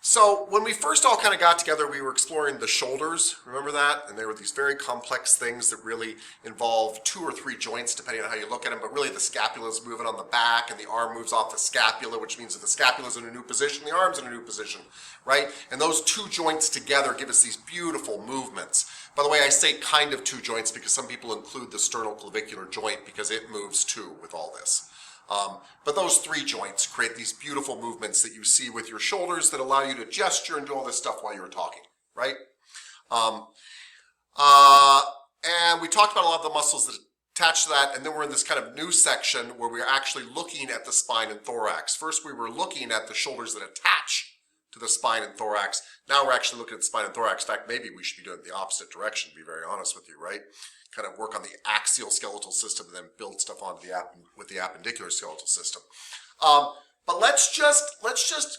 So when we first all kind of got together, we were exploring the shoulders. Remember that? And there were these very complex things that really involve 2 or 3 joints, depending on how you look at them. But really, the scapula is moving on the back, and the arm moves off the scapula, which means that the scapula is in a new position, the arm's in a new position, right? And those 2 joints together give us these beautiful movements. By the way, I say kind of 2 joints because some people include the sternoclavicular joint because it moves too with all this. But those 3 joints create these beautiful movements that you see with your shoulders that allow you to gesture and do all this stuff while you're talking, right? And we talked about a lot of the muscles that attach to that, and then we're in this kind of new section where we're actually looking at the spine and thorax. First, we were looking at the shoulders that attach to the spine and thorax. Now we're actually looking at the spine and thorax. In fact, maybe we should be doing it the opposite direction, to be very honest with you, right? Kind of work on the axial skeletal system and then build stuff onto with the appendicular skeletal system. But let's just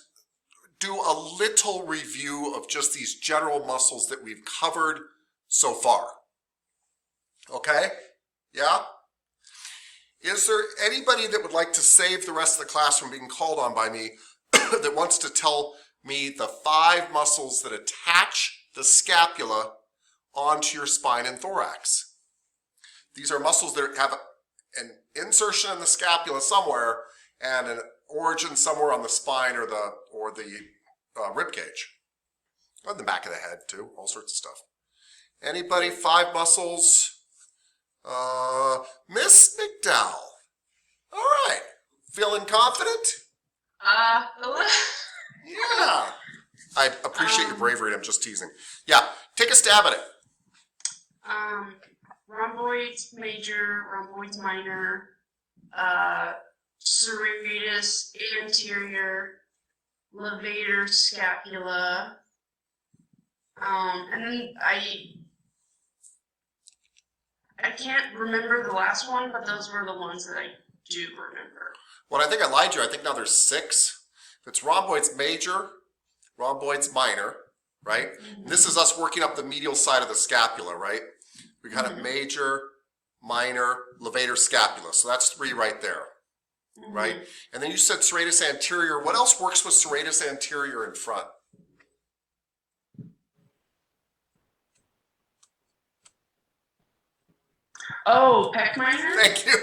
do a little review of just these general muscles that we've covered so far. Okay? Yeah? Is there anybody that would like to save the rest of the class from being called on by me that wants to tell me the 5 muscles that attach the scapula onto your spine and thorax? These are muscles that have an insertion in the scapula somewhere and an origin somewhere on the spine or the rib cage. On the back of the head too, all sorts of stuff. Anybody? 5 muscles? Miss McDowell. All right. Feeling confident? Yeah. I appreciate your bravery, and I'm just teasing. Yeah, take a stab at it. Rhomboids major, rhomboids minor, serratus anterior, levator scapula, and then I can't remember the last one, but those were the ones that I do remember. Well, I think I lied to you. I think now there's 6. If it's rhomboids major, rhomboids minor, right? Mm-hmm. This is us working up the medial side of the scapula, right? We got a major, minor, levator scapula. So that's 3 right there, right? And then you said serratus anterior. What else works with serratus anterior in front? Oh, pec minor? Thank you.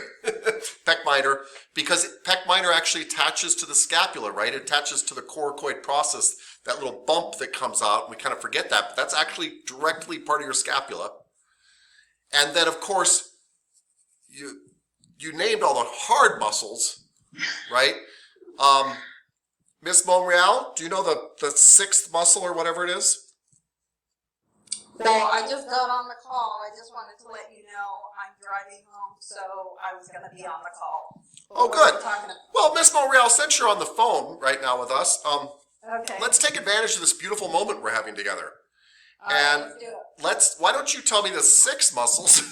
Pec minor, because pec minor actually attaches to the scapula, right? It attaches to the coracoid process, that little bump that comes out. We kind of forget that, but that's actually directly part of your scapula. And then, of course, you named all the hard muscles, right? Miss Monreal, do you know the 6th muscle or whatever it is? Well, I just got on the call. I just wanted to let you know I'm driving home, so I was going to be on the call. Oh, good. Well, Miss Monreal, since you're on the phone right now with us, okay. Let's take advantage of this beautiful moment we're having together. All right, let's do it. Why don't you tell me the 6 muscles,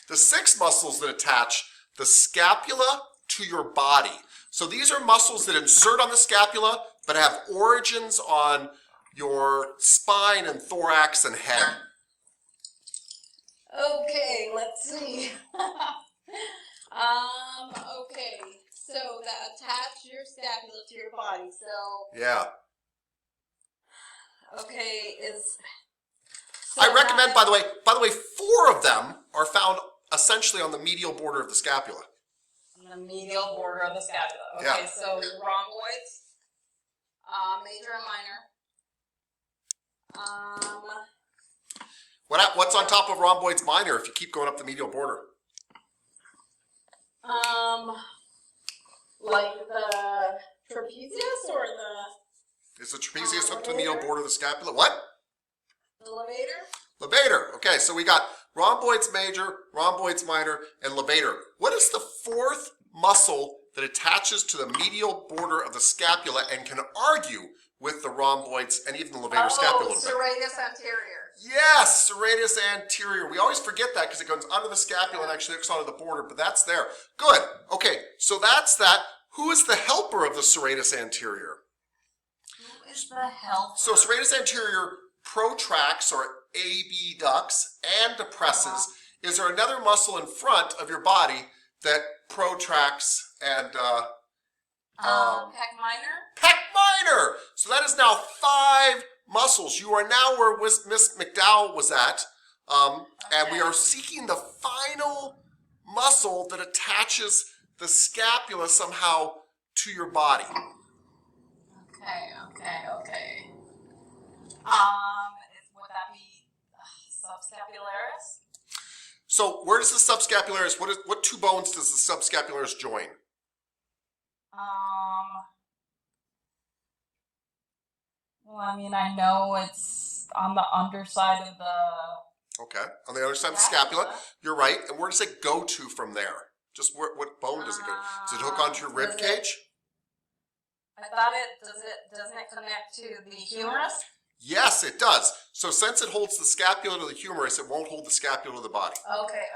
the 6 muscles that attach the scapula to your body. So these are muscles that insert on the scapula, but have origins on your spine and thorax and head. Okay, let's see. Okay, so that attach your scapula to your body, so. Yeah. Okay, I recommend, by the way, 4 of them are found essentially on the medial border of the scapula. On the medial border of the scapula. Okay, yeah. So rhomboids, major and minor. What's on top of rhomboids minor if you keep going up the medial border? Like the trapezius or the... Is the trapezius hooked to the medial border of the scapula? What? The levator? Levator. Okay, so we got rhomboids major, rhomboids minor, and levator. What is the 4th muscle that attaches to the medial border of the scapula and can argue with the rhomboids and even the levator scapula? Oh, serratus anterior. Yes, serratus anterior. We always forget that because it goes under the scapula and actually hooks onto the border, but that's there. Good. Okay, so that's that. Who is the helper of the serratus anterior? Who is the helper? So serratus anterior protracts or abducts and depresses. Is there another muscle in front of your body that protracts and Pec minor. Pec minor. So that is now 5 muscles. You are now where Miss McDowell was at, and we are seeking the final muscle that attaches the scapula somehow to your body. Okay. Would that be subscapularis? So where does the subscapularis? What 2 bones does the subscapularis join? Well, I mean, I know it's on the underside of the. Okay, on the other side of the scapula. You're right. And where does it go to from there? Just what bone does it go? Does it hook onto your rib cage? I thought doesn't it connect to the humerus? Yes, it does. So since it holds the scapula to the humerus, it won't hold the scapula to the body. Okay.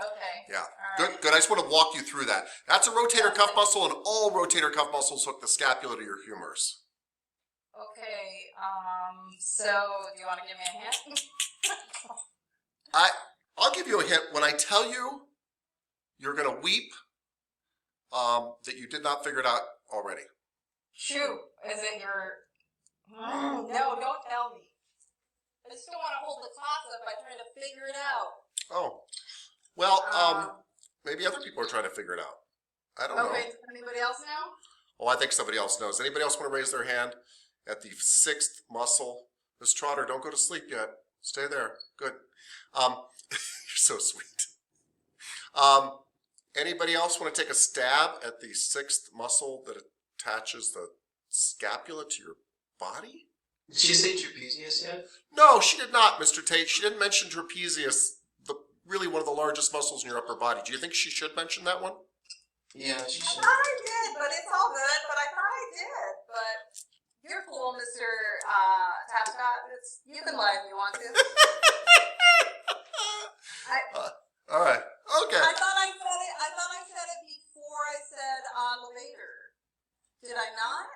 Yeah, All right. good. I just want to walk you through that. That's a rotator cuff muscle, and all rotator cuff muscles hook the scapula to your humerus. Okay, so do you want to give me a hint? I'll give you a hint. When I tell you, you're going to weep that you did not figure it out already. Shoot, is it your... No, don't tell me. I just don't want to hold the toss up by trying to figure it out. Oh, well, maybe other people are trying to figure it out. I don't know. Okay, does anybody else know? Oh, I think somebody else knows. Anybody else want to raise their hand at the 6th muscle? Miss Trotter, don't go to sleep yet. Stay there. Good. You're so sweet. Anybody else want to take a stab at the 6th muscle that attaches the scapula to your body? Did she say trapezius yet? No, she did not, Mr. Tate. She didn't mention trapezius, really one of the largest muscles in your upper body. Do you think she should mention that one? Yeah, she I should. thought I did, but it's all good. But I thought I did. But you're cool, Mr. Tapscott. You can lie if you want to. All right. Okay. I thought I said it before I said levator. Did I not?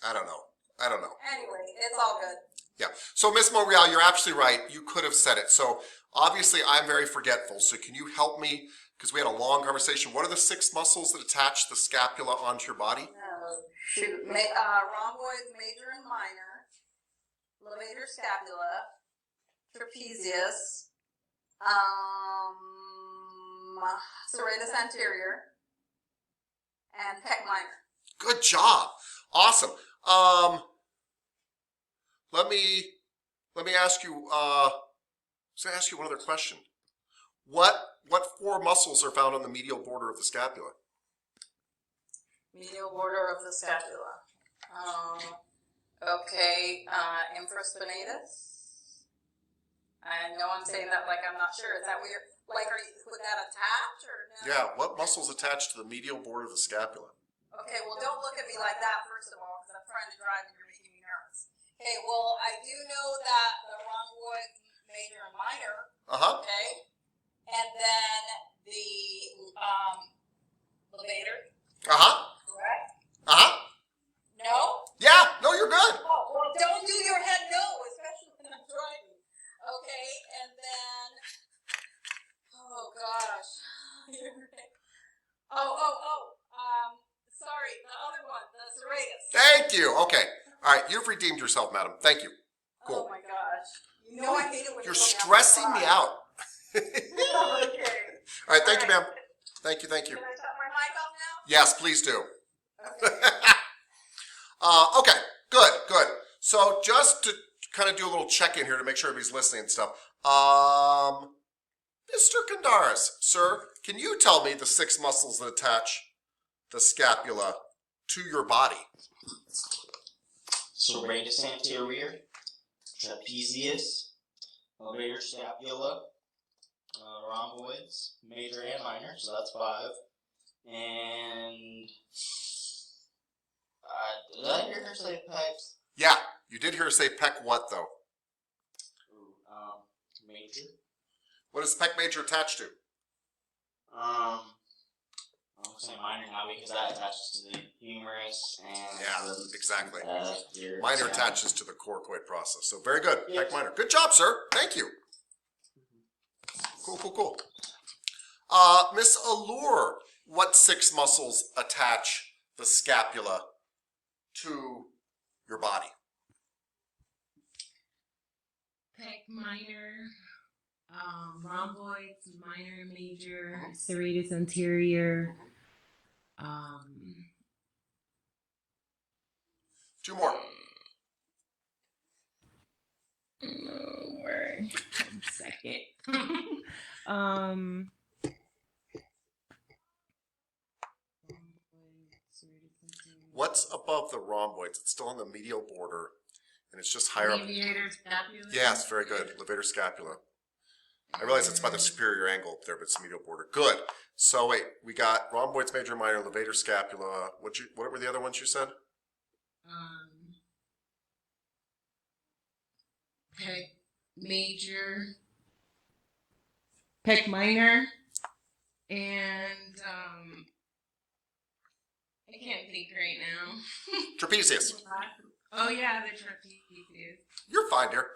I don't know. Anyway, it's all good. Yeah. So, Miss Monreal, you're absolutely right. You could have said it. So, obviously, I'm very forgetful. So, can you help me? Because we had a long conversation. What are the 6 muscles that attach the scapula onto your body? Shoot. Rhomboids, major and minor. Levator scapula. Trapezius. Serratus anterior. And pec minor. Good job. Awesome. Let me ask you. Ask you one other question. What 4 muscles are found on the medial border of the scapula? Medial border of the scapula. Okay. Infraspinatus. I know I'm saying that like I'm not sure. Is that weird? Like, would that attach or no? Yeah. What muscles attach to the medial border of the scapula? Okay, well, don't look at me like that, first of all, because I'm trying to drive and you're making me nervous. Okay, well, I do know that the rhomboid, major and minor, okay, and then the levator, correct? No? Yeah. No, you're good. Oh, well, don't do your head no, especially when I'm driving. Okay, and then, oh, gosh. Sorry, the other one, the serratus. Thank you. Okay. All right. You've redeemed yourself, madam. Thank you. Cool. Oh my gosh. You know I hate it when You're you put me on the stressing me spot. out. Okay. All right. Thank you, All ma'am. Thank you. Can I shut my mic off now? Yes, please do. Okay. Okay. Good. So just to kind of do a little check-in here to make sure everybody's listening and stuff. Mr. Kandaris, sir, can you tell me the 6 muscles that attach the scapula to your body? Serratus anterior, trapezius, levator scapula, rhomboids, major and minor, so that's 5. And did I hear her say pecs? Yeah, you did hear her say pec what though? Major. What is pec major attached to? I'll say minor now because that attaches to the humerus and Yeah, exactly. your Minor scapula. attaches to the coracoid process. So very good. Yes. Pec minor. Good job, sir. Thank you. Cool. Miss Allure, what 6 muscles attach the scapula to your body? Pec minor, rhomboids, minor, major, serratus anterior. Two more. Word. 1 second. What's above the rhomboids? It's still on the medial border, and it's just higher up. Levator scapula. Yes, very good. Levator scapula. I realize it's by the superior angle up there, but it's medial border. Good. So wait, we got rhomboids, major, minor, levator scapula. What were the other ones you said? Pec major, pec minor, and I can't think right now. Trapezius. Oh yeah, the trapezius. You're fine, dear.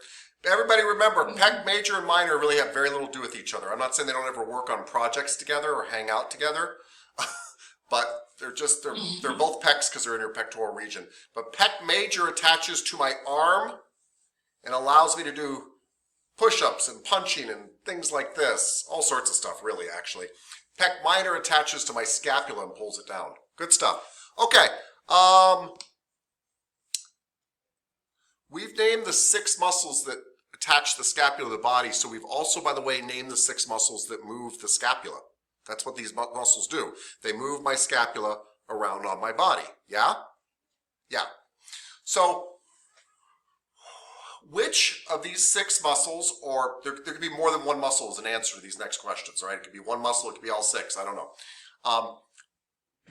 Everybody remember, pec major and minor really have very little to do with each other. I'm not saying they don't ever work on projects together or hang out together, but they're both pecs because they're in your pectoral region. But pec major attaches to my arm and allows me to do push-ups and punching and things like this. All sorts of stuff, really, actually. Pec minor attaches to my scapula and pulls it down. Good stuff. Okay. We've named the 6 muscles that attach the scapula to the body, so we've also, by the way, named the 6 muscles that move the scapula. That's what these muscles do. They move my scapula around on my body. Yeah? Yeah. So, which of these 6 muscles, or there could be more than one muscle as an answer to these next questions, right? It could be one muscle, it could be all 6, I don't know.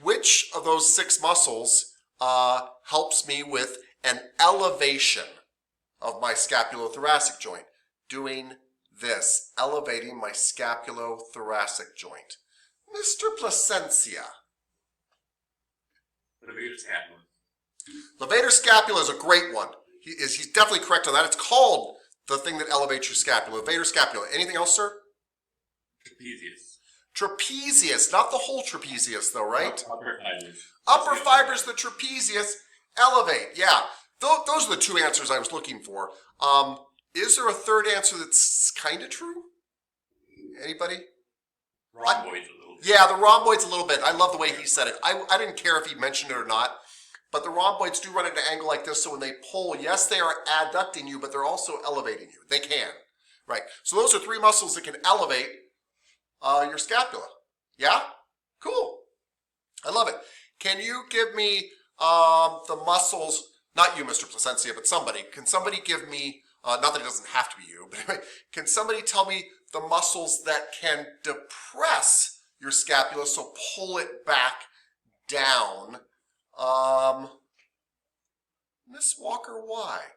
Which of those 6 muscles helps me with an elevation of my scapulothoracic joint? Doing this, elevating my scapulothoracic joint. Mr. Placencia. Levator scapula. Levator scapula is a great one. He's definitely correct on that. It's called the thing that elevates your scapula. Levator scapula. Anything else, sir? Trapezius. Trapezius, not the whole trapezius though, right? Upper fibers. Upper fibers, the trapezius, elevate. Yeah, those are the 2 answers I was looking for. Is there a third answer that's kind of true? Anybody? Rhomboids a little bit. Yeah, the rhomboids a little bit. I love the way he said it. I didn't care if he mentioned it or not, but the rhomboids do run at an angle like this, so when they pull, yes, they are adducting you, but they're also elevating you. They can, right? So those are 3 muscles that can elevate your scapula. Yeah? Cool. I love it. Can you give me the muscles, not you, Mr. Placencia, but somebody. Can somebody give me, not that it doesn't have to be you, but anyway, can somebody tell me the muscles that can depress your scapula, so pull it back down? Miss Walker, why?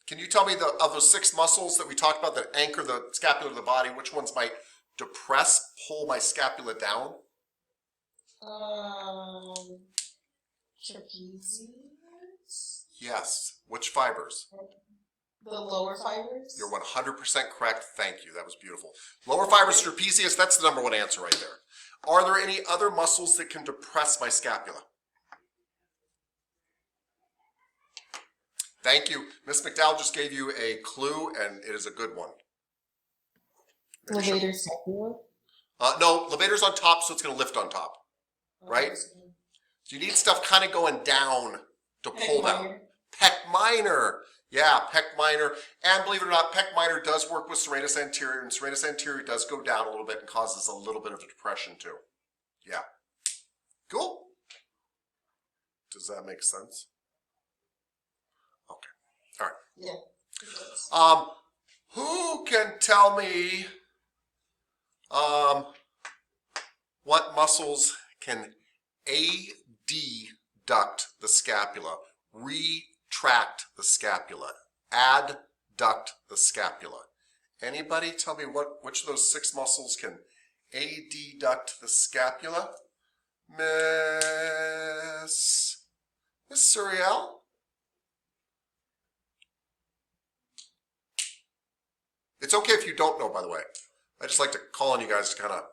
Can you tell me of those 6 muscles that we talked about that anchor the scapula to the body, which ones might depress, pull my scapula down? Trapezius. Yes. Which fibers? The lower fibers. You're 100% correct. Thank you. That was beautiful. Lower fibers, trapezius, that's the #1 answer right there. Are there any other muscles that can depress my scapula? Thank you. Miss McDowell just gave you a clue, and it is a good one. Levator scapula. No, levator's on top, so it's going to lift on top. Right? So you need stuff kind of going down to pull down. Pec minor. Yeah, pec minor. And believe it or not, pec minor does work with serratus anterior, and serratus anterior does go down a little bit and causes a little bit of a depression too. Yeah. Cool. Does that make sense? Okay. All right. Yeah. Who can tell me what muscles can adduct the scapula, retract the scapula, adduct the scapula? Anybody tell me which of those 6 muscles can adduct the scapula? Miss Suriel? It's okay if you don't know, by the way. I just like to call on you guys to kind of,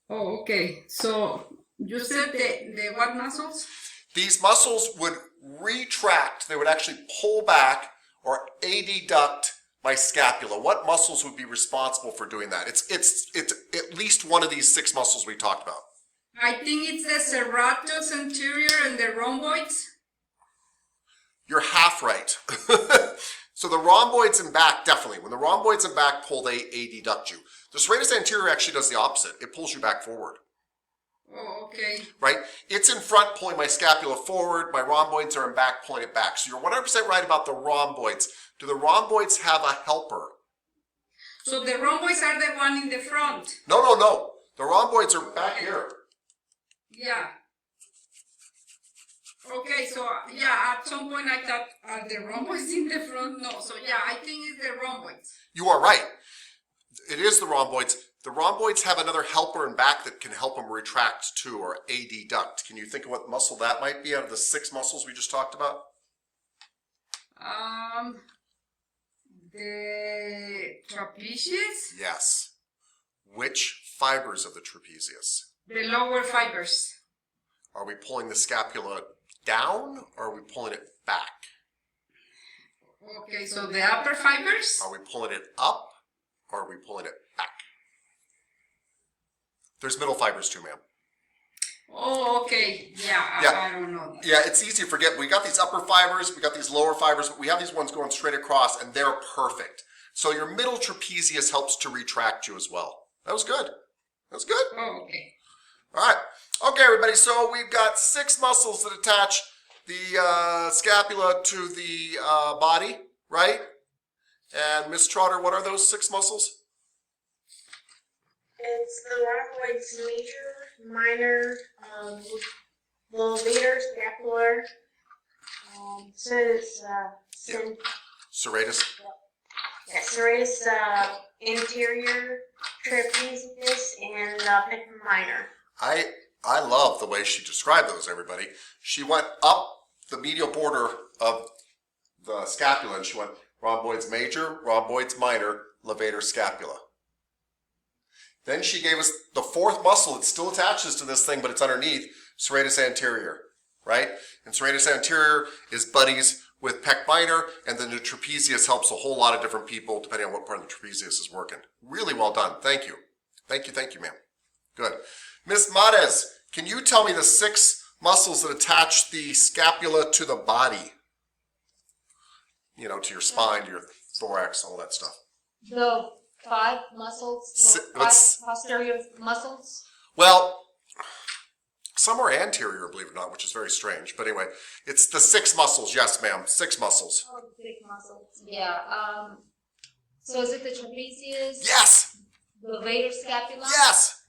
Oh, okay. So You said the what muscles? These muscles would retract, they would actually pull back or adduct my scapula. What muscles would be responsible for doing that? It's at least one of these 6 muscles we talked about. I think it's the serratus anterior and the rhomboids. You're half right. So the rhomboids in back, definitely. When the rhomboids in back pull, they adduct you. The serratus anterior actually does the opposite. It pulls you back forward. Oh, okay. Right? It's in front pulling my scapula forward. My rhomboids are in back pulling it back. So you're 100% right about the rhomboids. Do the rhomboids have a helper? So the rhomboids are the one in the front. No. The rhomboids are back here. Yeah. Okay, so yeah, at some point I thought, are the rhomboids in the front? No, so yeah, I think it's the rhomboids. You are right. It is the rhomboids. The rhomboids have another helper in back that can help them retract too, or adduct. Can you think of what muscle that might be out of the 6 muscles we just talked about? The trapezius? Yes. Which fibers of the trapezius? The lower fibers. Are we pulling the scapula down or are we pulling it back? Okay, so the upper fibers? Are we pulling it up or are we pulling it back? There's middle fibers too, ma'am. Oh, okay. Yeah, I don't know that. Yeah, it's easy to forget. We got these upper fibers, we got these lower fibers, but we have these ones going straight across and they're perfect. So your middle trapezius helps to retract you as well. That was good. That was good. Oh, okay. All right. Okay, everybody. So we've got 6 muscles that attach the scapula to the body, right? And Miss Trotter, what are those 6 muscles? It's the rhomboids major, minor, levator, scapular, Serratus. serratus anterior, trapezius, and pectoral minor. I love the way she described those, everybody. She went up the medial border of the scapula and she went rhomboids major, rhomboids minor, levator, scapula. Then she gave us the 4th muscle. It still attaches to this thing, but it's underneath, serratus anterior, right? And serratus anterior is buddies with pec minor, and then the trapezius helps a whole lot of different people depending on what part of the trapezius is working. Really well done. Thank you. Thank you, ma'am. Good. Miss Mares, can you tell me the 6 muscles that attach the scapula to the body? You know, to your spine, to your thorax, all that stuff. The 5 muscles, posterior muscles. Well, some are anterior, believe it or not, which is very strange. But anyway, it's the 6 muscles. Yes, ma'am. 6 muscles. Oh, the 6 muscles. Yeah. So is it the trapezius? Yes. The levator scapula? Yes.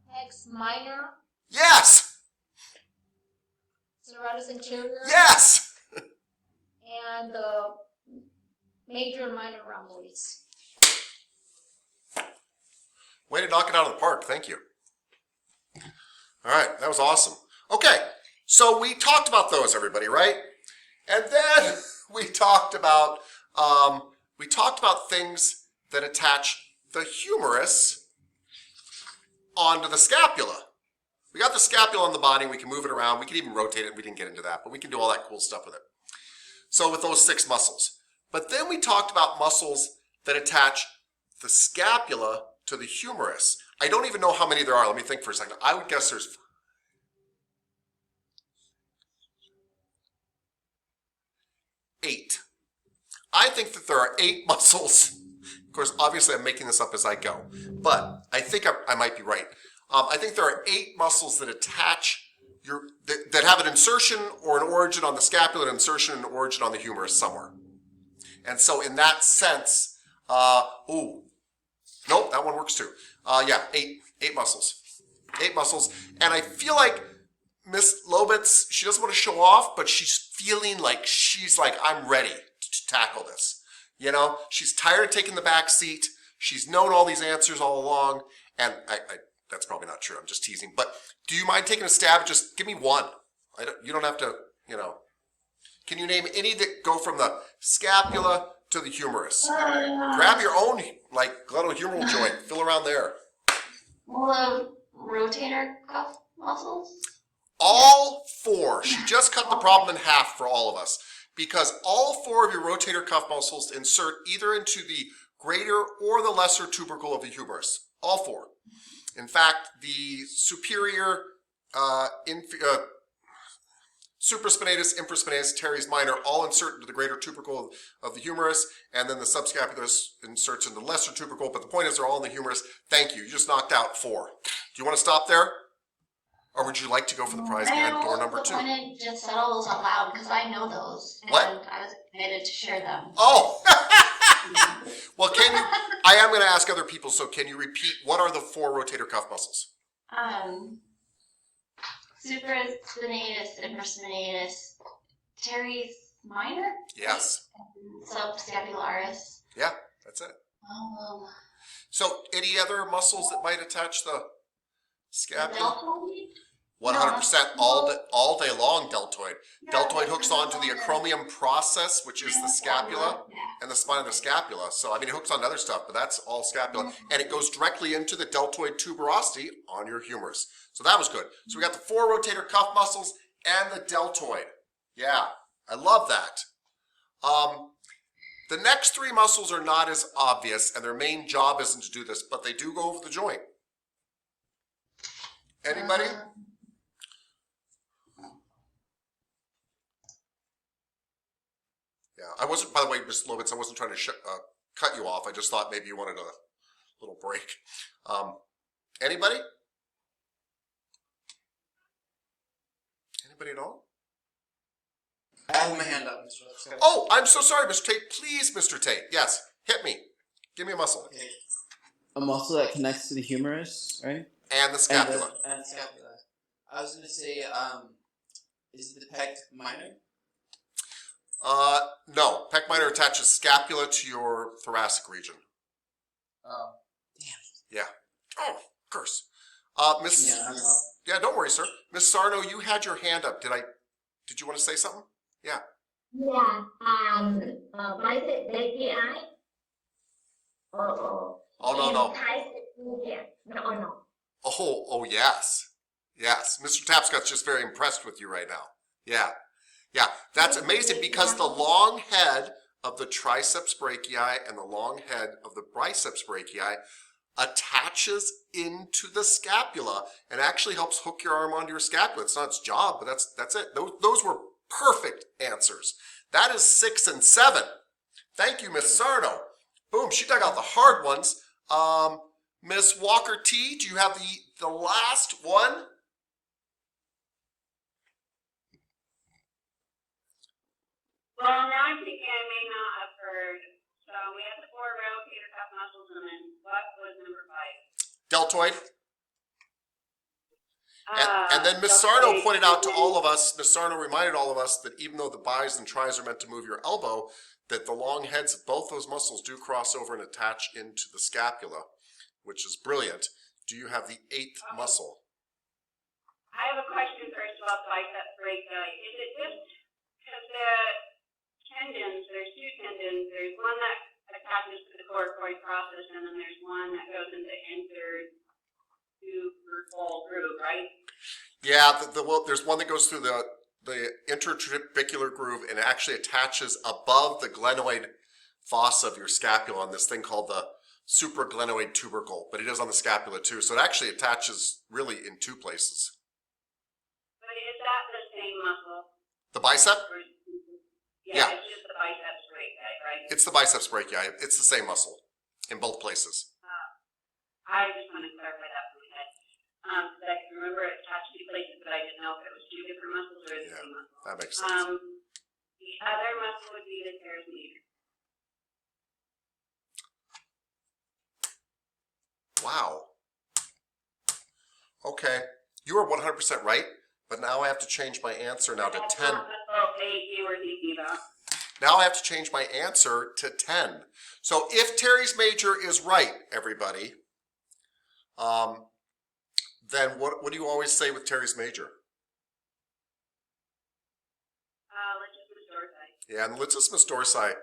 Pec minor? Yes. Serratus anterior? Yes. And the major and minor rhomboids. Way to knock it out of the park. Thank you. All right, that was awesome. Okay, so we talked about those, everybody, right? And then we talked about things that attach the humerus onto the scapula. We got the scapula on the body. We can move it around. We can even rotate it. We didn't get into that, but we can do all that cool stuff with it. So with those 6 muscles. But then we talked about muscles that attach the scapula to the humerus. I don't even know how many there are. Let me think for a second. I would guess there's 8. I think that there are 8 muscles. Of course, obviously I'm making this up as I go, but I think I might be right. I think there are 8 muscles that attach that have an insertion or an origin on the scapula, an insertion and an origin on the humerus somewhere. And so in that sense, nope, that one works too. Yeah, 8 muscles. 8 muscles. And I feel like Miss Lobitz, she doesn't want to show off, but she's feeling like I'm ready to tackle this. You know, she's tired of taking the back seat. She's known all these answers all along. And that's probably not true. I'm just teasing. But do you mind taking a stab? Just give me one. You don't have to, you know. Can you name any that go from the scapula to the humerus? Grab your own, like, glenohumeral joint. Fill around there. Well, rotator cuff? muscles? All 4. She just cut the problem in half for all of us because all 4 of your rotator cuff muscles insert either into the greater or the lesser tubercle of the humerus. All 4. In fact, the superior, supraspinatus, infraspinatus, teres minor all insert into the greater tubercle of the humerus, and then the subscapular inserts into the lesser tubercle, but the point is they're all in the humerus. Thank you. You just knocked out 4. Do you want to stop there? Or would you like to go for the prize man door number 2? I wanted to just settle those out loud because I know those. And what? I was excited to share them. Oh! Well, I am going to ask other people, so can you repeat, what are the 4 rotator cuff muscles? Supraspinatus, infraspinatus, teres minor? Yes. Subscapularis. Yeah, that's it. So, any other muscles that might attach the scapula? 100% all day long, deltoid. Deltoid hooks onto the acromion process, which is the scapula, and the spine of the scapula. So, I mean, it hooks on other stuff, but that's all scapula. And it goes directly into the deltoid tuberosity on your humerus. So that was good. So we got the 4 rotator cuff muscles and the deltoid. Yeah, I love that. The next 3 muscles are not as obvious, and their main job isn't to do this, but they do go over the joint. Anybody? Yeah, I wasn't, by the way, Ms. Lovitz, I wasn't trying to cut you off. I just thought maybe you wanted a little break. Anybody? Anybody at all? I have my hand up, Mr. Lovitz. Oh, I'm so sorry, Mr. Tate. Please, Mr. Tate. Yes, hit me. Give me a muscle. Okay. A muscle that connects to the humerus, right? And the scapula. And the scapula. I was going to say, is it the pec minor? No. Pec minor attaches scapula to your thoracic region. Oh, damn. Yeah. Oh, curse. Miss. Yeah, Yeah, don't worry, sir. Miss Sarno, you had your hand up. Did you want to say something? Yeah. Yeah. Bicep brachii. Oh, no. No. Oh, yes. Yes. Mr. Tapscott's just very impressed with you right now. Yeah. Yeah. That's amazing because the long head of the triceps brachii and the long head of the biceps brachii attaches into the scapula and actually helps hook your arm onto your scapula. It's not its job, but that's it. Those were perfect answers. That is 6 and 7. Thank you, Miss Sarno. Boom, she dug out the hard ones. Miss Walker T, do you have the last one? Well, now I'm thinking I may not have heard. So we have the 4 rotator cuff muscles, and then what was number 5? Deltoid. And then Miss Sarno pointed out to all of us, Miss Sarno reminded all of us that even though the bis and tris are meant to move your elbow, that the long heads of both those muscles do cross over and attach into the scapula, which is brilliant. Do you have the 8th muscle? I have a question first about the bicep brachii. Is it just because the tendons, there's 2 tendons, there's one that attaches to the coracoid process, and then there's one that goes into intertubercle groove, right? Yeah, there's one that goes through the intertrabecular groove and actually attaches above the glenoid fossa of your scapula on this thing called the supraglenoid tubercle, but it is on the scapula too. So it actually attaches really in 2 places. But is that the same muscle? The bicep? Yeah, it's just the biceps brachii, right? It's the biceps brachii. It's the same muscle in both places. I just want to clarify that for my head. Because I can remember it attached 2 places, but I didn't know if it was 2 different muscles or the same muscle. That makes sense. The other muscle would be the teres major. Wow. Okay. You are 100% right, but now I have to change my answer now to 10. That's not the muscle you were thinking about. Now I have to change my answer to 10. So if teres major is right, everybody, then what do you always say with teres major? Latissimus dorsi. Yeah, and latissimus dorsi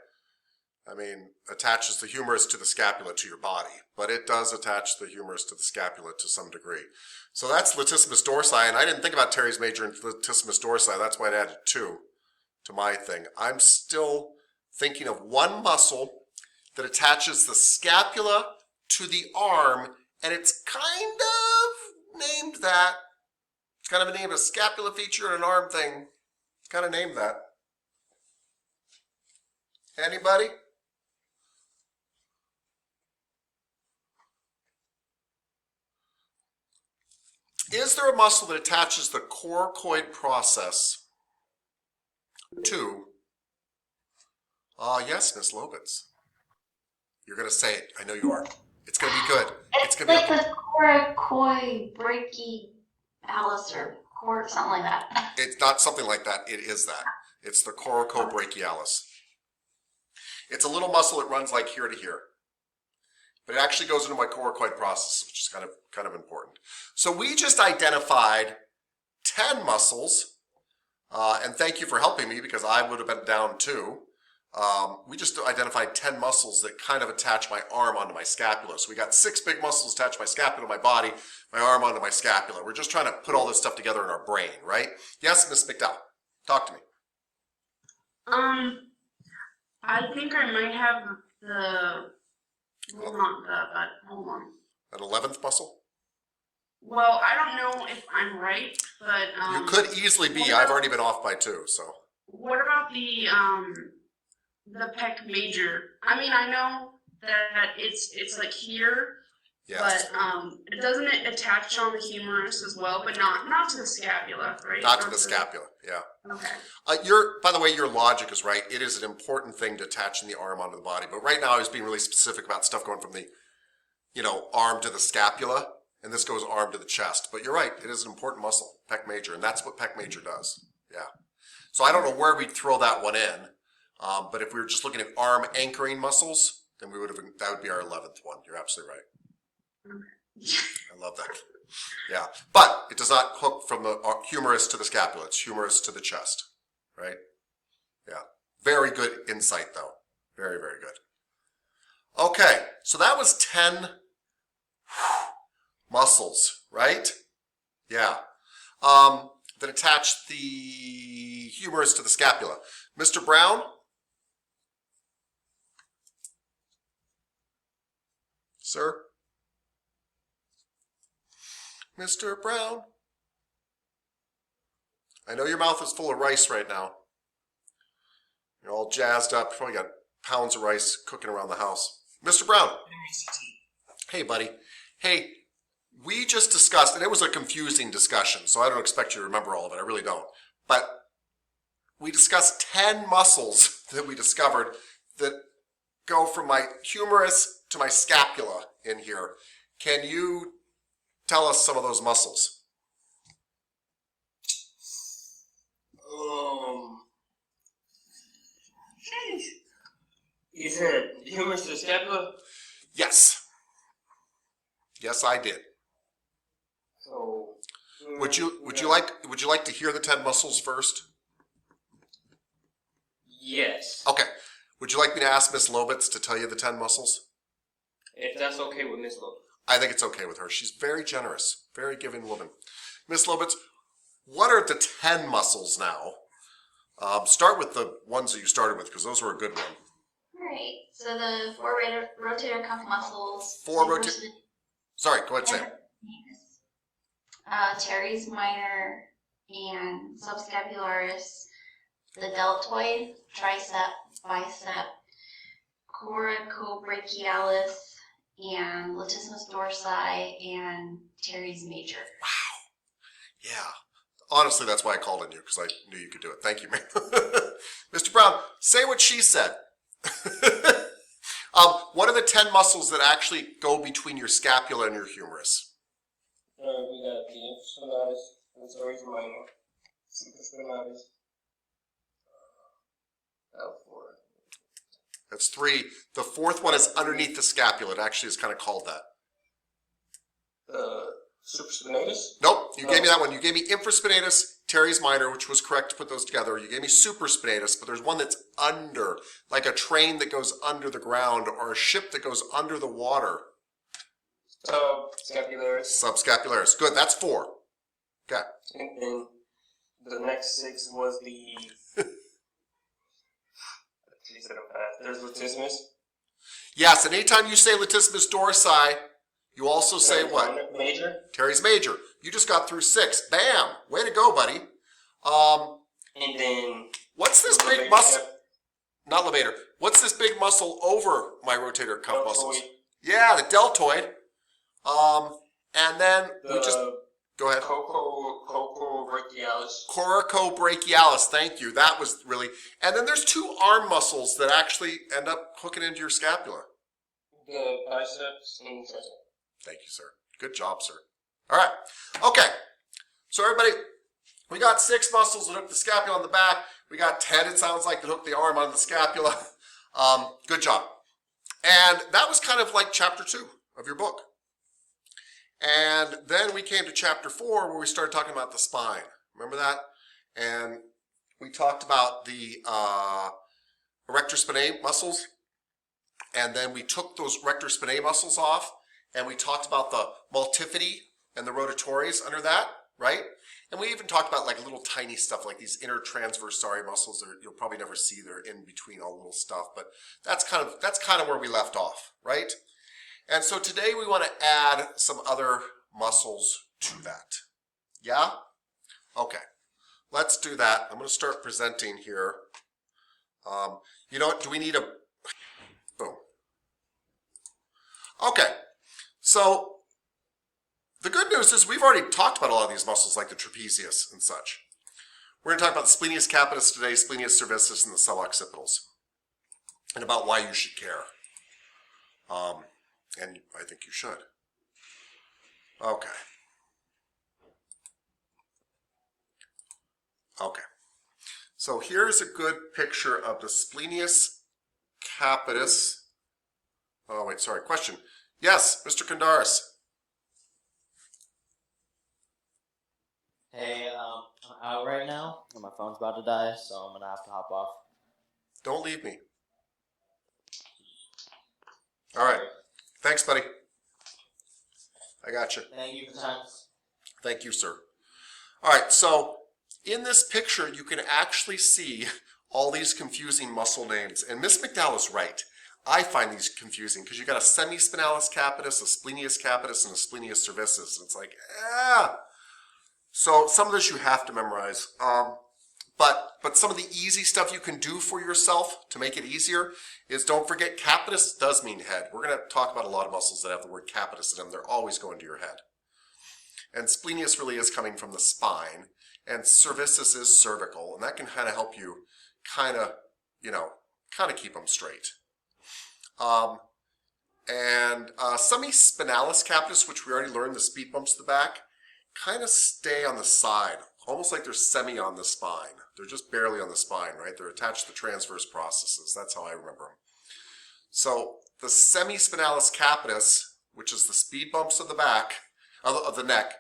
I mean, attaches the humerus to the scapula to your body, but it does attach the humerus to the scapula to some degree. So that's latissimus dorsi, and I didn't think about teres major and latissimus dorsi. That's why I added 2 to my thing. I'm still thinking of one muscle that attaches the scapula to the arm, and it's kind of named that. It's kind of named a scapula feature and an arm thing. It's kind of named that. Anybody? Is there a muscle that attaches the coracoid process to? Yes, Miss Lobitz. You're going to say it. I know you are. It's going to be good. It's going to like be the coracoid brachialis or something like that. It's not something like that. It is that. It's the coracobrachialis. It's a little muscle that runs like here to here. But it actually goes into my coracoid process, which is kind of important. So we just identified 10 muscles, and thank you for helping me because I would have been down too. We just identified 10 muscles that kind of attach my arm onto my scapula. So we got 6 big muscles attach my scapula to my body, my arm onto my scapula. We're just trying to put all this stuff together in our brain, right? Yes, Miss McDowell, talk to me. I think I might have hold on. An 11th muscle? Well, I don't know if I'm right, but you could easily be. I've already been off by 2, so. What about the pec major? I mean, I know that it's like here, yes. But doesn't it attach on the humerus as well, but not to the scapula, right? Not to the scapula, yeah. Okay. By the way, your logic is right. It is an important thing to attach in the arm onto the body. But right now, I was being really specific about stuff going from the, arm to the scapula, and this goes arm to the chest. But you're right. It is an important muscle, pec major, and that's what pec major does. Yeah. So I don't know where we'd throw that one in, but if we were just looking at arm anchoring muscles, then that would be our 11th one. You're absolutely right. I love that. Yeah, but it does not hook from the humerus to the scapula. It's humerus to the chest, right? Yeah, very good insight though. Very, very good. Okay, so that was 10 muscles, right? Yeah, that attach the humerus to the scapula. Mr. Brown? Sir? Mr. Brown? I know your mouth is full of rice right now. You're all jazzed up. Probably got pounds of rice cooking around the house. Mr. Brown. Hey, buddy. Hey, we just discussed, and it was a confusing discussion, so I don't expect you to remember all of it. I really don't. But we discussed 10 muscles that we discovered that go from my humerus to my scapula in here. Can you tell us some of those muscles? You said humerus to the scapula? Yes. Yes, I did. So would you like to hear the 10 muscles first? Yes. Okay. Would you like me to ask Miss Lobitz to tell you the 10 muscles? If that's okay with Miss Lobitz. I think it's okay with her. She's very generous, very giving woman. Miss Lobitz, what are the 10 muscles now? Start with the ones that you started with, because those were a good one. All right. So the 4 rotator cuff muscles. 4 rotator. Sorry, go ahead, Sam. Teres minor and subscapularis, the deltoid, tricep, bicep, coracobrachialis, and latissimus dorsi, and teres major. Wow. Yeah. Honestly, that's why I called on you, because I knew you could do it. Thank you, man. Mr. Brown, say what she said. What are the 10 muscles that actually go between your scapula and your humerus? We got the infraspinatus, and teres minor, supraspinatus. That's 3. The 4th one is underneath the scapula. It actually is kind of called that. Supraspinatus? Nope, you gave me that one. You gave me infraspinatus, teres minor, which was correct to put those together. You gave me supraspinatus, but there's one that's under, like a train that goes under the ground or a ship that goes under the water. Subscapularis. Subscapularis. Good, that's 4. Okay. And then the next 6 was the. Please don't pass. There's latissimus. Yes, and anytime you say latissimus dorsi, you also say what? Major. Teres major. You just got through 6. Bam! Way to go, buddy. And then. What's this big muscle? Not levator. What's this big muscle over my rotator cuff muscles? Yeah, the deltoid. And then we just go ahead. Coracobrachialis. Coracobrachialis. Thank you. That was really. And then there's 2 arm muscles that actually end up hooking into your scapula. The biceps and tricep. Thank you, sir. Good job, sir. All right. Okay. So everybody, we got 6 muscles that hook the scapula on the back. We got 10, it sounds like, that hook the arm on the scapula. Good job. And that was kind of like chapter 2 of your book. And then we came to chapter 4 where we started talking about the spine. Remember that? And we talked about the erector spinae muscles. And then we took those rector spinae muscles off. And we talked about the multifidi and the rotatories under that, right? And we even talked about like little tiny stuff like these inner transversary muscles that you'll probably never see. They're in between all the little stuff. But that's kind of where we left off, right? And so today we want to add some other muscles to that. Yeah? Okay. Let's do that. I'm going to start presenting here. You know what? Do we need a... Boom. Okay. So the good news is we've already talked about a lot of these muscles like the trapezius and such. We're going to talk about the splenius capitis today, splenius cervicis, and the suboccipitals. And about why you should care. And I think you should. Okay. Okay. So here's a good picture of the splenius capitis. Oh, wait, sorry. Question. Yes, Mr. Kondaris. Hey, I'm out right now, and my phone's about to die, so I'm gonna have to hop off. Don't leave me. All right. Thanks, buddy. I got you. Thank you for the time. Thank you, sir. All right, so in this picture, you can actually see all these confusing muscle names. And Miss McDowell is right. I find these confusing because you got a semispinalis capitis, a splenius capitis, and a splenius cervicis. And it's like, So some of this you have to memorize. But some of the easy stuff you can do for yourself to make it easier is don't forget capitis does mean head. We're going to talk about a lot of muscles that have the word capitis in them. They're always going to your head. And splenius really is coming from the spine. And cervicis is cervical. And that can kind of help you kind of keep them straight. Semispinalis capitis, which we already learned, the speed bumps to the back, kind of stay on the side. Almost like they're semi on the spine. They're just barely on the spine, right? They're attached to transverse processes. That's how I remember them. So the semispinalis capitis, which is the speed bumps of the back, of the neck,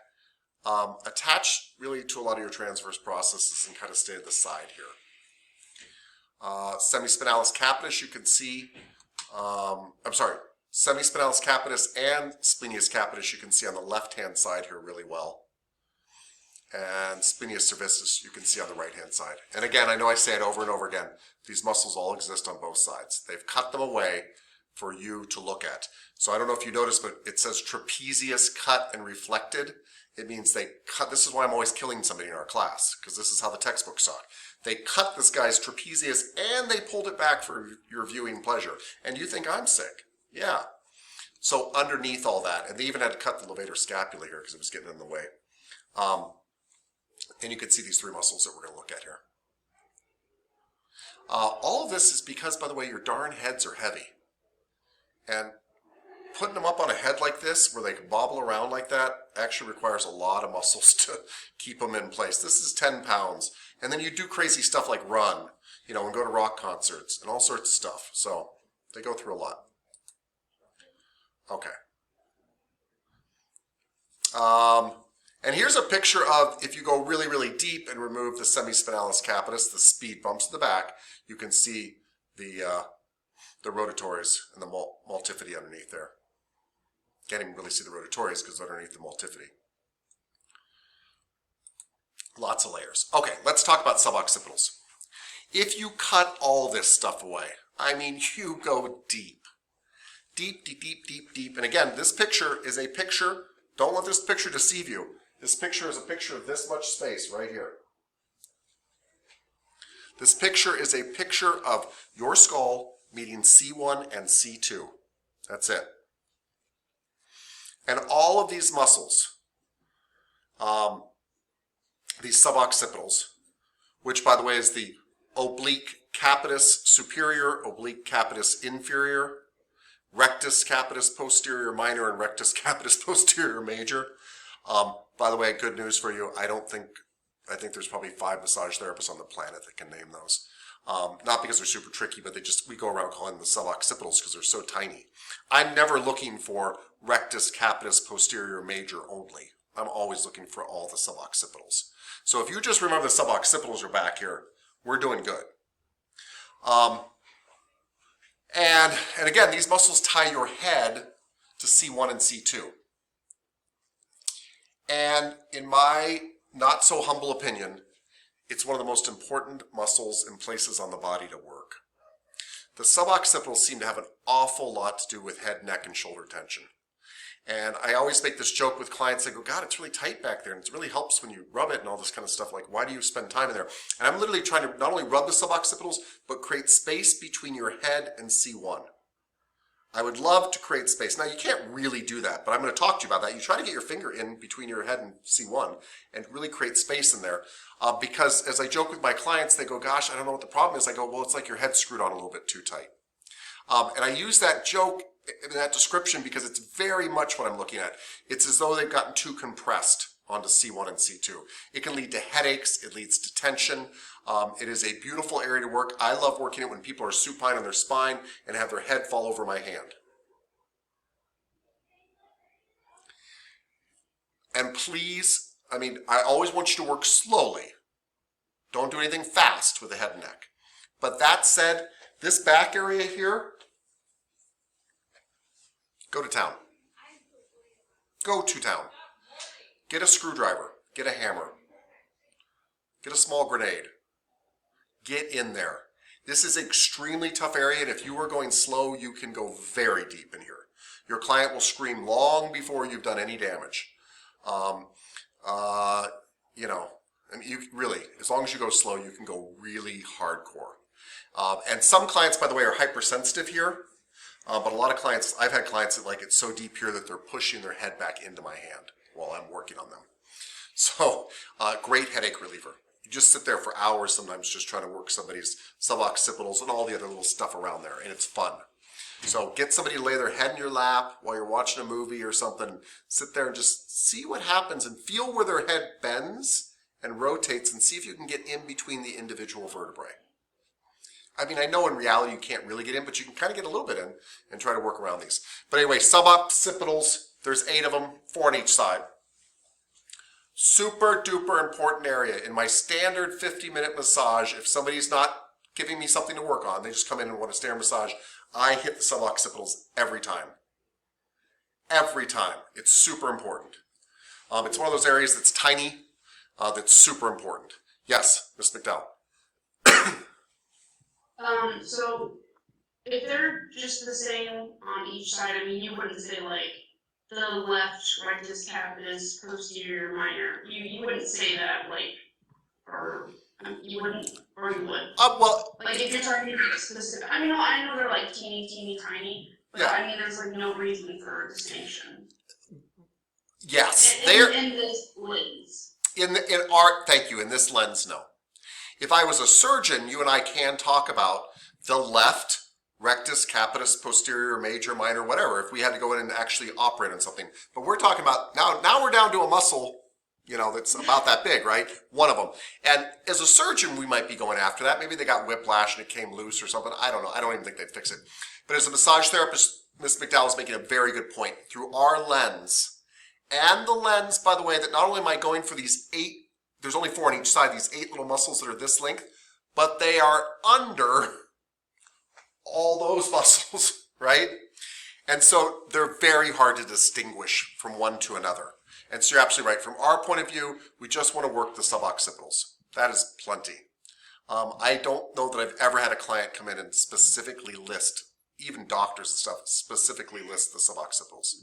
attach really to a lot of your transverse processes and kind of stay at the side here. Semispinalis capitis, you can see, semispinalis capitis and splenius capitis you can see on the left-hand side here really well. And splenius cervicis you can see on the right-hand side. And again, I know I say it over and over again, these muscles all exist on both sides. They've cut them away for you to look at. So I don't know if you noticed, but it says trapezius cut and reflected. It means they cut, this is why I'm always killing somebody in our class, because this is how the textbooks talk. They cut this guy's trapezius and they pulled it back for your viewing pleasure. And you think I'm sick. Yeah. So underneath all that, and they even had to cut the levator scapula here because it was getting in the way. And you can see these 3 muscles that we're going to look at here. All of this is because, by the way, your darn heads are heavy. And putting them up on a head like this, where they can bobble around like that, actually requires a lot of muscles to keep them in place. This is 10 pounds. And then you do crazy stuff like run, and go to rock concerts and all sorts of stuff. So they go through a lot. Okay. And here's a picture of if you go really, really deep and remove the semispinalis capitis, the speed bumps in the back, you can see the rotatories and the multifidi underneath there. Can't even really see the rotatories because they're underneath the multifidi. Lots of layers. Okay, let's talk about suboccipitals. If you cut all this stuff away, I mean, you go deep. Deep, deep, deep, deep, deep. And again, this picture is a picture. Don't let this picture deceive you. This picture is a picture of this much space right here. This picture is a picture of your skull meeting C1 and C2. That's it. And all of these muscles, these suboccipitals, which by the way is the oblique capitis superior, oblique capitis inferior, rectus capitis posterior minor, and rectus capitis posterior major. By the way, good news for you, I think there's probably 5 massage therapists on the planet that can name those. Not because they're super tricky, but we go around calling them the suboccipitals because they're so tiny. I'm never looking for rectus capitis posterior major only. I'm always looking for all the suboccipitals. So if you just remember the suboccipitals are back here, we're doing good. And again, these muscles tie your head to C1 and C2. And in my not so humble opinion, it's one of the most important muscles and places on the body to work. The suboccipitals seem to have an awful lot to do with head, neck, and shoulder tension. And I always make this joke with clients. I go, God, it's really tight back there, and it really helps when you rub it and all this kind of stuff. Like, why do you spend time in there? And I'm literally trying to not only rub the suboccipitals, but create space between your head and C1. I would love to create space. Now, you can't really do that, but I'm going to talk to you about that. You try to get your finger in between your head and C1 and really create space in there. Because as I joke with my clients, they go, gosh, I don't know what the problem is. I go, well, it's like your head's screwed on a little bit too tight. And I use that joke in that description because it's very much what I'm looking at. It's as though they've gotten too compressed onto C1 and C2. It can lead to headaches. It leads to tension. It is a beautiful area to work. I love working it when people are supine on their spine and have their head fall over my hand. And please, I mean, I always want you to work slowly. Don't do anything fast with the head and neck. But that said, this back area here, go to town. Go to town. Get a screwdriver. Get a hammer. Get a small grenade. Get in there. This is an extremely tough area, and if you are going slow, you can go very deep in here. Your client will scream long before you've done any damage. You know, and you really, as long as you go slow, you can go really hardcore. And some clients, by the way, are hypersensitive here. But a lot of clients, I've had clients that like it so deep here that they're pushing their head back into my hand while I'm working on them. So, great headache reliever. You just sit there for hours sometimes just trying to work somebody's suboccipitals and all the other little stuff around there, and it's fun. So get somebody to lay their head in your lap while you're watching a movie or something. Sit there and just see what happens and feel where their head bends and rotates and see if you can get in between the individual vertebrae. I mean, I know in reality you can't really get in, but you can kind of get a little bit in and try to work around these. But anyway, suboccipitals, there's 8 of them, 4 on each side. Super duper important area. In my standard 50-minute massage, if somebody's not giving me something to work on, they just come in and want a standard massage, I hit the suboccipitals every time. Every time. It's super important. It's one of those areas that's tiny, that's super important. Yes, Ms. McDowell. So if they're just the same on each side, I mean, you wouldn't say like the left rectus capitis posterior minor. You wouldn't say that like, or you wouldn't, or you would. Well, like if you're talking about specific, I mean, no, I know they're like teeny tiny, but yeah. I mean, there's like no reason for a distinction. Yes, in this lens. In art, thank you. In this lens, no. If I was a surgeon, you and I can talk about the left rectus capitis posterior major minor whatever. If we had to go in and actually operate on something, but we're talking about now we're down to a muscle, you know, that's about that big, right? One of them. And as a surgeon, we might be going after that. Maybe they got whiplash and it came loose or something. I don't know. I don't even think they'd fix it. But as a massage therapist, Ms. McDowell is making a very good point. Through our lens, and the lens, by the way, that not only am I going for these 8, there's only 4 on each side, these 8 little muscles that are this length, but they are under all those muscles, right? And so they're very hard to distinguish from one to another. And so you're absolutely right. From our point of view, we just want to work the suboccipitals. That is plenty. I don't know that I've ever had a client come in and specifically list, even doctors and stuff, specifically list the suboccipitals.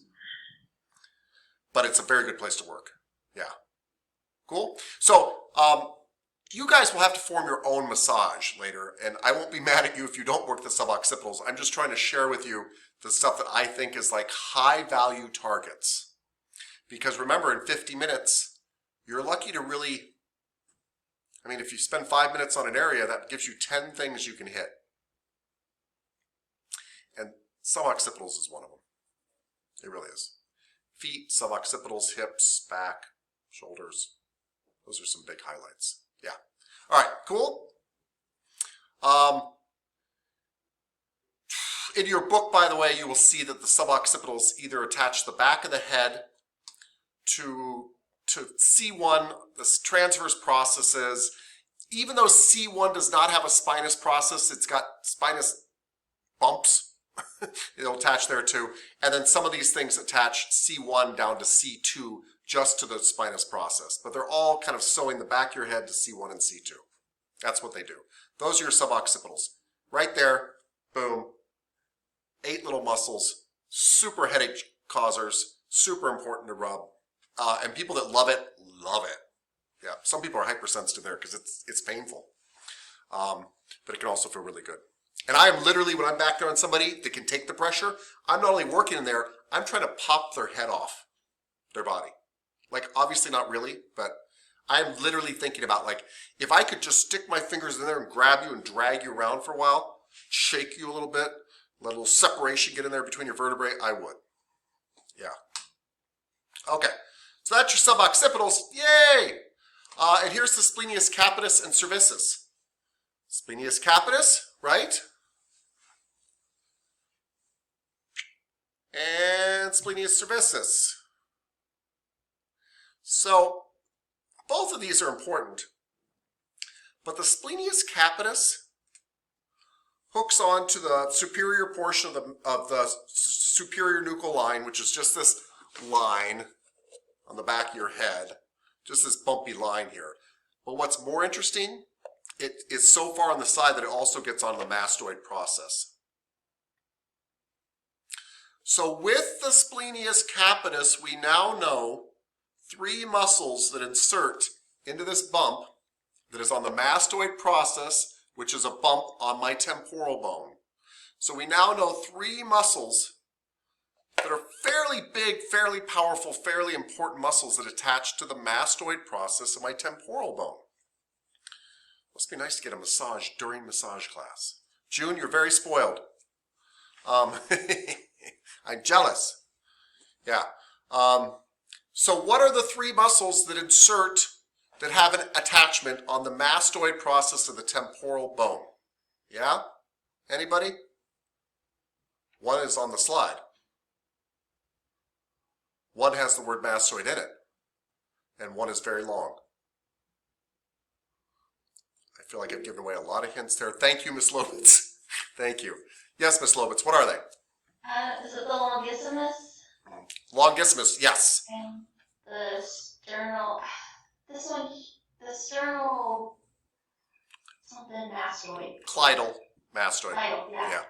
But it's a very good place to work. Yeah. Cool. So you guys will have to form your own massage later, and I won't be mad at you if you don't work the suboccipitals. I'm just trying to share with you the stuff that I think is like high value targets. Because remember, in 50 minutes, you're lucky to really, I mean, if you spend 5 minutes on an area, that gives you 10 things you can hit. And suboccipitals is one of them. It really is. Feet, suboccipitals, hips, back, shoulders. Those are some big highlights. Yeah. All right, cool. In your book, by the way, you will see that the suboccipitals either attach the back of the head to C1, the transverse processes. Even though C1 does not have a spinous process, it's got spinous bumps. It'll attach there too. And then some of these things attach C1 down to C2 just to the spinous process. But they're all kind of sewing the back of your head to C1 and C2. That's what they do. Those are your suboccipitals. Right there, boom. 8 little muscles, super headache causers, super important to rub. And people that love it, love it. Yeah, some people are hypersensitive there because it's painful. But it can also feel really good. And I am literally, when I'm back there on somebody that can take the pressure, I'm not only working in there, I'm trying to pop their head off their body. Like, obviously not really, but I'm literally thinking about, like, if I could just stick my fingers in there and grab you and drag you around for a while, shake you a little bit, let a little separation get in there between your vertebrae, I would. Yeah. Okay. So that's your suboccipitals. Yay! And here's the splenius capitis and cervicis. Splenius capitis, right? And splenius cervicis. So both of these are important, but the splenius capitis hooks on to the superior portion of the superior nuchal line, which is just this line on the back of your head, just this bumpy line here. But what's more interesting, it is so far on the side that it also gets on the mastoid process. So with the splenius capitis, we now know 3 muscles that insert into this bump that is on the mastoid process, which is a bump on my temporal bone. So we now know 3 muscles that are fairly big, fairly powerful, fairly important muscles that attach to the mastoid process of my temporal bone. Must be nice to get a massage during massage class. June, you're very spoiled. I'm jealous. Yeah. So what are the 3 muscles that insert, that have an attachment on the mastoid process of the temporal bone? Yeah? Anybody? One is on the slide. One has the word mastoid in it, and one is very long. I feel like I've given away a lot of hints there. Thank you, Miss Lobitz. Thank you. Yes, Miss Lobitz, what are they? Is it the longissimus? Longissimus, yes. And the sternal, this one, the sternal, something mastoid. Clidal mastoid. Clidal, yeah.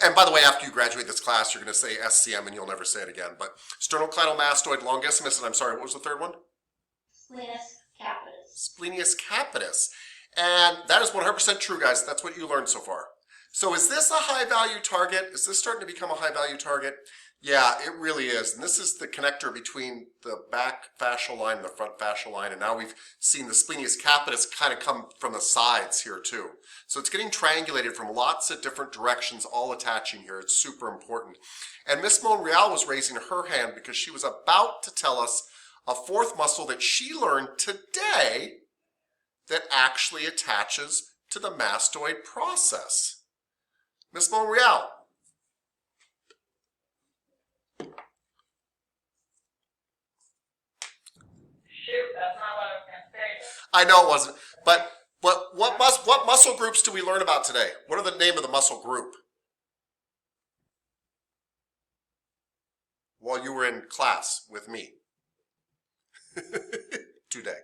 And by the way, after you graduate this class, you're going to say SCM and you'll never say it again. But sternocleidomastoid mastoid, longissimus, and I'm sorry, what was the third one? Splenius capitis. Splenius capitis. And that is 100% true, guys. That's what you learned so far. So is this a high value target? Is this starting to become a high value target? Yeah, it really is. And this is the connector between the back fascial line and the front fascial line. And now we've seen the splenius capitis kind of come from the sides here too. So it's getting triangulated from lots of different directions, all attaching here. It's super important. And Miss Monreal was raising her hand because she was about to tell us a 4th muscle that she learned today that actually attaches to the mastoid process. Miss Monreal. Shoot, that's not what I was gonna say. I know it wasn't. But what muscle groups do we learn about today? What are the name of the muscle group? While you were in class with me today.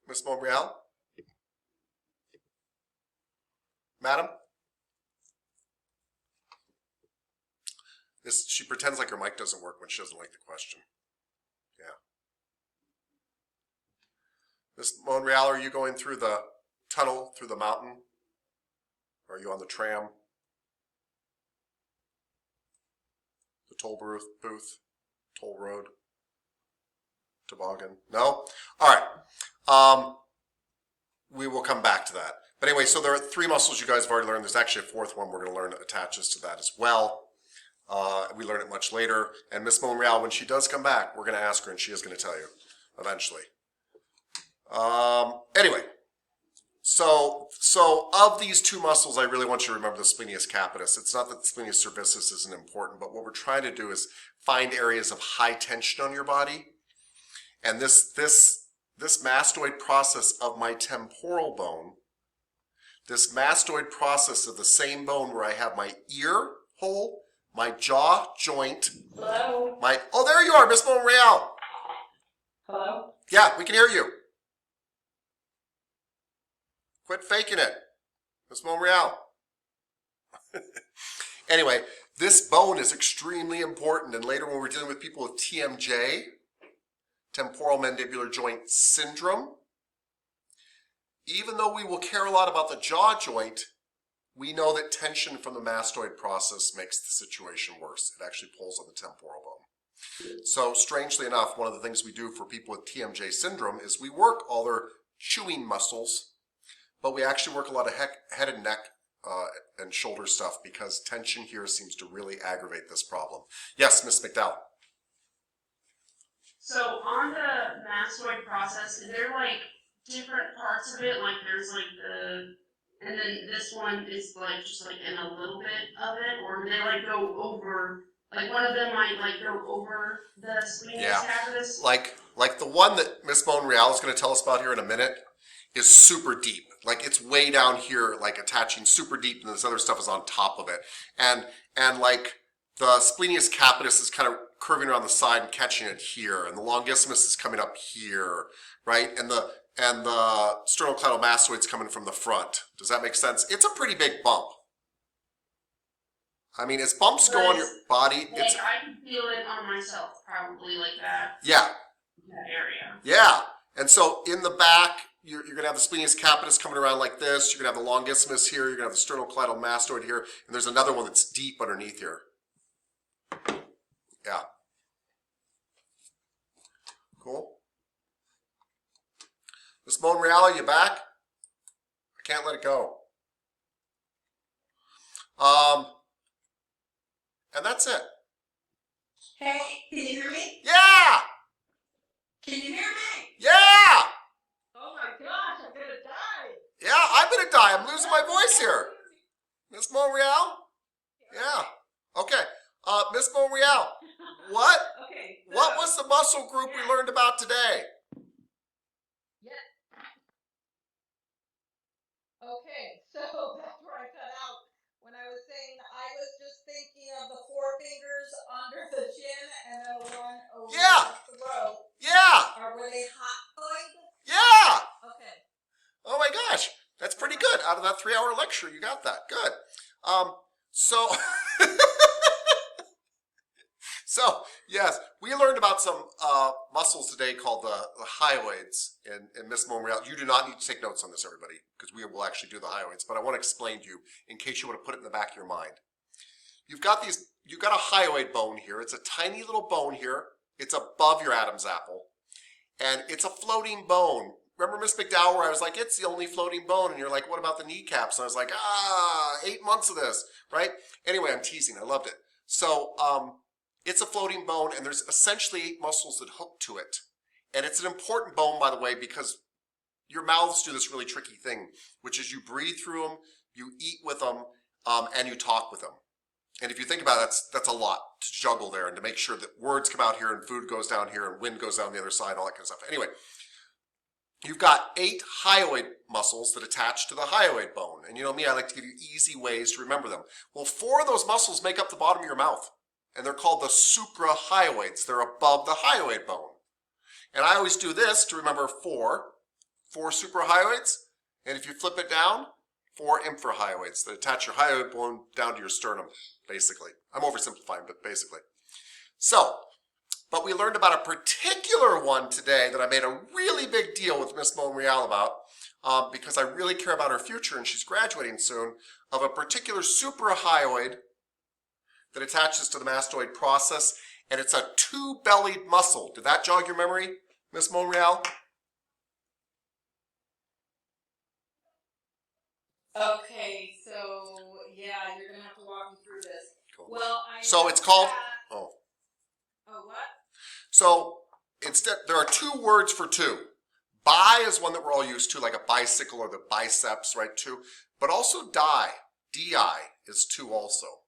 Miss Monreal? Madam? She pretends like her mic doesn't work when she doesn't like the question. Yeah. Miss Monreal, are you going through the tunnel, through the mountain? Or are you on the tram? The toll booth? Toll road? Toboggan? No? All right. We will come back to that. But anyway, so there are 3 muscles you guys have already learned. There's actually a 4th one we're going to learn that attaches to that as well. We learn it much later. And Miss Monreal, when she does come back, we're going to ask her, and she is going to tell you eventually. Anyway, so of these 2 muscles, I really want you to remember the splenius capitis. It's not that the splenius cervicis isn't important, but what we're trying to do is find areas of high tension on your body. And this mastoid process of my temporal bone, this mastoid process of the same bone where I have my ear hole, my jaw joint, Hello? oh, there you are, Miss Monreal. Hello? Yeah, we can hear you. Quit faking it, Miss Monreal. Anyway, this bone is extremely important, and later when we're dealing with people with TMJ, temporal mandibular joint syndrome, even though we will care a lot about the jaw joint, we know that tension from the mastoid process makes the situation worse. It actually pulls on the temporal bone. So strangely enough, one of the things we do for people with TMJ syndrome is we work all their chewing muscles, but we actually work a lot of head and neck and shoulder stuff because tension here seems to really aggravate this problem. Yes, Miss McDowell. So on the mastoid process, is there like different parts of it? Like there's like and then this one is like just like in a little bit of it, or do they like go over? Like one of them might like go over the splenius capitis. Like the one that Miss Monreal is going to tell us about here in a minute is super deep. Like it's way down here, like attaching super deep, and this other stuff is on top of it. And like the splenius capitis is kind of curving around the side and catching it here, and the longissimus is coming up here, right? And the sternocleidomastoid's coming from the front. Does that make sense? It's a pretty big bump. I mean, as bumps go on your body, like I can feel it on myself, probably like that. Yeah. That area. Yeah. And so in the back, you're going to have the splenius capitis coming around like this. You're going to have the longissimus here. You're going to have the sternocleidomastoid here. And there's another one that's deep underneath here. Yeah. Cool. Miss Monreal, are you back? I can't let it go. And that's it. Hey, can you hear me? Yeah! Can you hear me? Yeah! Oh my gosh, I'm gonna die. Yeah, I'm gonna die. I'm losing my voice here. Miss Monreal? Yeah. Okay. Miss Monreal, what was the muscle group we learned about today? Okay, so that's where I cut out when I was saying I was just thinking of the 4 fingers under the chin and then one over the throat. Yeah. Were they hyoid? Yeah. Okay. Oh my gosh, that's pretty good. Out of that 3-hour lecture, you got that. Good. So yes, we learned about some muscles today called the hyoids in Miss Monreal. You do not need to take notes on this, everybody, because we will actually do the hyoids. But I want to explain to you in case you want to put it in the back of your mind. You've got a hyoid bone here. It's a tiny little bone here. It's above your Adam's apple, and it's a floating bone. Remember Miss McDowell, where I was like, it's the only floating bone, and you're like, what about the kneecaps? And I was like, 8 months of this, right? Anyway, I'm teasing. I loved it. So it's a floating bone, and there's essentially 8 muscles that hook to it. And it's an important bone, by the way, because your mouths do this really tricky thing, which is you breathe through them, you eat with them, and you talk with them. And if you think about it, that's a lot to juggle there, and to make sure that words come out here and food goes down here and wind goes down the other side, all that kind of stuff. Anyway, you've got 8 hyoid muscles that attach to the hyoid bone. And you know me, I like to give you easy ways to remember them. Well, 4 of those muscles make up the bottom of your mouth, and they're called the suprahyoids. They're above the hyoid bone. And I always do this to remember 4 suprahyoids. And if you flip it down, 4 infrahyoids that attach your hyoid bone down to your sternum, basically. I'm oversimplifying, but basically. So, but we learned about a particular one today that I made a really big deal with Miss Monreal about, because I really care about her future and she's graduating soon, of a particular suprahyoid that attaches to the mastoid process, and it's a 2-bellied muscle. Did that jog your memory, Miss Monreal? Okay, so yeah, you're gonna have to walk me through this. Cool. Well, So it's called, Oh, what? So instead, there are 2 words for 2. Bi is one that we're all used to, like a bicycle or the biceps, right? 2. But also di, di is 2 also.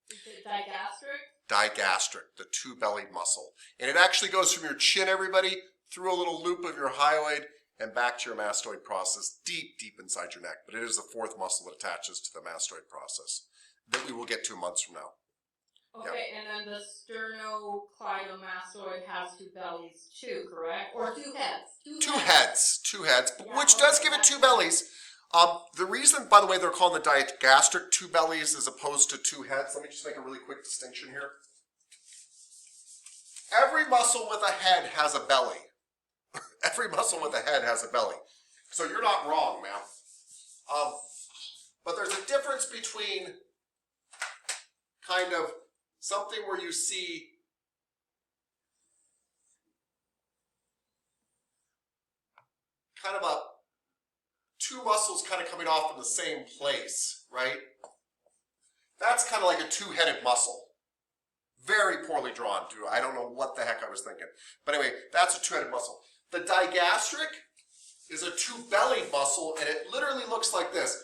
Is it digastric? Digastric, the 2-bellied muscle. And it actually goes from your chin, everybody, through a little loop of your hyoid and back to your mastoid process, deep, deep inside your neck. But it is the 4th muscle that attaches to the mastoid process that we will get to months from now. Okay, and then the sternocleidomastoid has 2 bellies too, correct? Or 2 heads? 2 heads, Yeah, which does give it 2 bellies. The reason, by the way, they're calling the digastric 2 bellies as opposed to 2 heads, let me just make a really quick distinction here. Every muscle with a head has a belly. Every muscle with a head has a belly. So you're not wrong, ma'am. But there's a difference between kind of something where you see kind of a 2 muscles kind of coming off in the same place, right? That's kind of like a 2-headed muscle. Very poorly drawn, too. I don't know what the heck I was thinking. But anyway, that's a 2-headed muscle. The digastric is a 2-bellied muscle, and it literally looks like this.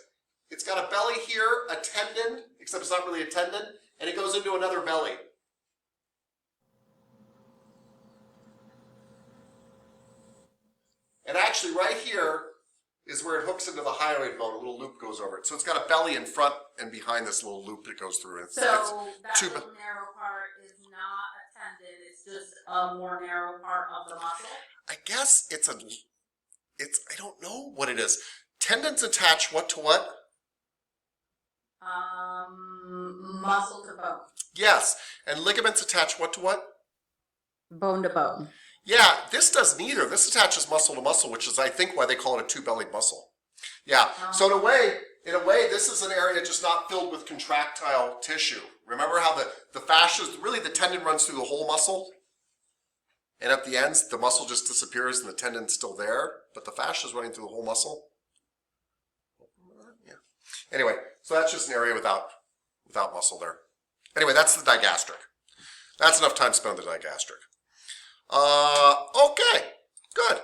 It's got a belly here, a tendon, except it's not really a tendon, and it goes into another belly. And actually right here is where it hooks into the hyoid bone. A little loop goes over it. So it's got a belly in front and behind this little loop that goes through it. So that little narrow part is not a tendon, it's just a more narrow part of the muscle? I guess it's I don't know what it is. Tendons attach what to what? Muscle to bone. Yes. And ligaments attach what to what? Bone to bone. Yeah, this does neither. This attaches muscle to muscle, which is, I think, why they call it a 2-bellied muscle. Yeah. So in a way, this is an area just not filled with contractile tissue. Remember how the fascia, really the tendon runs through the whole muscle? And at the ends, the muscle just disappears and the tendon's still there, but the fascia is running through the whole muscle. Yeah. Anyway, so that's just an area without muscle there. Anyway, that's the digastric. That's enough time spent on the digastric. Okay, good.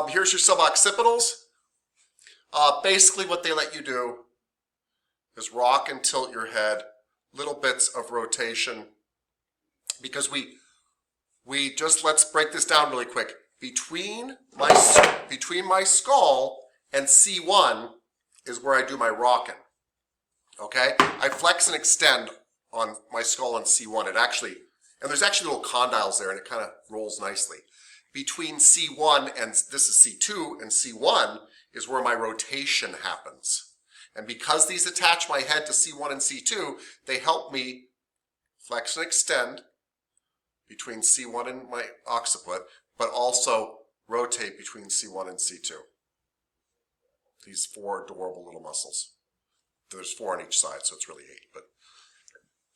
Here's your suboccipitals. Basically what they let you do is rock and tilt your head, little bits of rotation, because we just, let's break this down really quick. Between my skull and C1 is where I do my rocking. Okay? I flex and extend on my skull and C1. And there's actually little condyles there, and it kind of rolls nicely. Between C1 and, this is C2, and C1 is where my rotation happens. And because these attach my head to C1 and C2, they help me flex and extend between C1 and my occiput, but also rotate between C1 and C2. These 4 adorable little muscles. There's 4 on each side, so it's really 8, but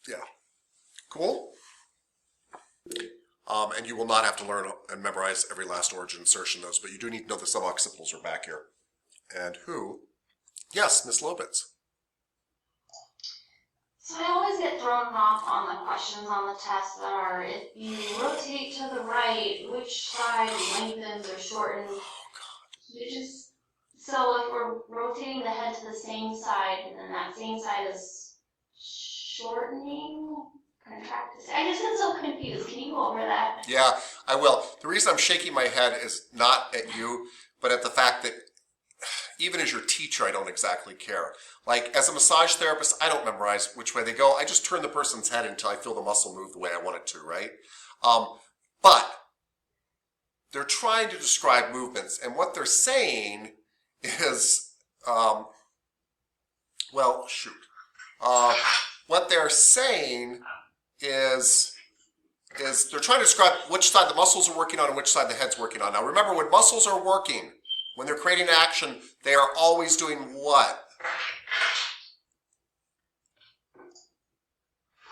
yeah. Cool? And you will not have to learn and memorize every last origin insertion of those, but you do need to know the suboccipitals are back here. And who? Yes, Miss Lobitz. So I always get thrown off on the questions on the test that are, if you rotate to the right, which side lengthens or shortens? Oh, God. You just, so if we're rotating the head to the same side, and then that same side is shortening, contractus. I just get so confused. Can you go over that? Yeah, I will. The reason I'm shaking my head is not at you, but at the fact that even as your teacher, I don't exactly care. Like, as a massage therapist, I don't memorize which way they go. I just turn the person's head until I feel the muscle move the way I want it to, right? But they're trying to describe movements, and what they're saying is, well, shoot. What they're saying is they're trying to describe which side the muscles are working on and which side the head's working on. Now, remember, when muscles are working, when they're creating action, they are always doing what?